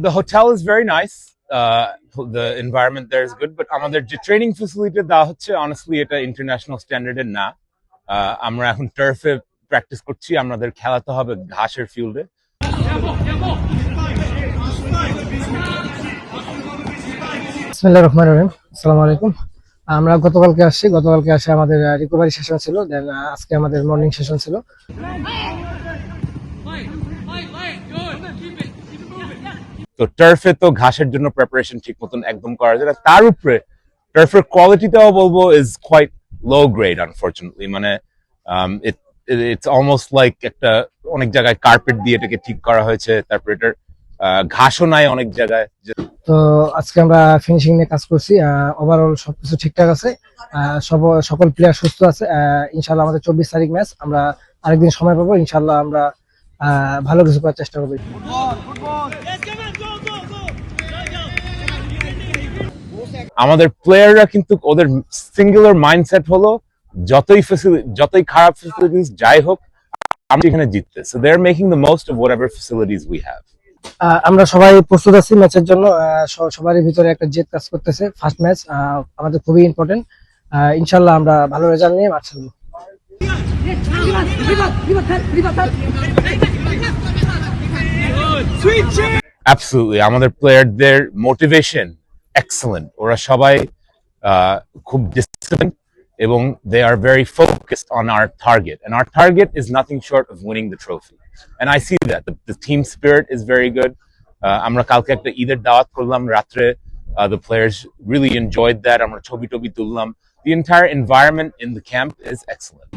The hotel is very nice. The environment there is good, but আমাদের যে training facility দেওয়া হচ্ছে honestly এটা ইন্টারন্যাশনাল স্ট্যান্ডার্ডের না। আমরা এখন টার্ফে প্র্যাকটিস করছি, আমাদের খেলাতে হবে ঘাসের ফিল্ডে। বিসমিল্লাহির রহমানির রহিম। আসসালামু আলাইকুম। আমরা গতকালকে আসে আমাদের রিকভারি সেশন ছিল, দেন আজকে আমাদের মর্নিং সেশন ছিল। তো টার্ফে তো ঘাসের জন্য প্রিপারেশন ঠিক মতন একদম করা যায় না, তার উপরে টার্ফের কোয়ালিটিটাও বলবো is quite low grade unfortunately. মানে ইটস অলমোস্ট লাইক একটা অনেক জায়গায় কার্পেট দিয়ে এটাকে ঠিক করা হয়েছে, তারপর এটার ঘাসও নাই অনেক জায়গায়। তো আজকে আমরা ফিনিশিং নিয়ে কাজ করছি, ওভারঅল সবকিছু ঠিকঠাক আছে, সকল প্লেয়ার সুস্থ আছে। ইনশাল্লাহ আমাদের 24 তারিখ ম্যাচ, আমরা আরেকদিন সময় পাবো, ইনশাল্লাহ আমরা ভালো কিছু করার চেষ্টা করবো। আমাদের প্লেয়াররা কিন্তু ওদের সিঙ্গুলার মাইন্ডসেট হলো যতই খারাপ ফ্যাসিলিটিস যাই হোক আমরা এখানে জিততে। So they are making the most of whatever facilities we have. আমরা সবাই প্রস্তুত আছি ম্যাচের জন্য, সবারই ভিতরে একটা জেদ কাজ করতেছে। ফার্স্ট ম্যাচ আমাদের খুবই ইম্পর্টেন্ট, ইনশাল্লাহ আমরা ভালো রেজাল্ট নিয়ে মাঠ ছাড়বো। Absolutely, আমাদের প্লেয়ারদের মোটিভেশন এক্সেলেন্ট, ওরা সবাই খুব ডিসিপ্লিন এবং they are very focused on our target, and our target is nothing short of winning the trophy, and I see that the team spirit is very good. আমরা কালকে একটা ঈদের দাওয়াত করলাম রাত্রে, the players really enjoyed that. আমরা ছবি তুললাম. The entire environment in the camp is excellent.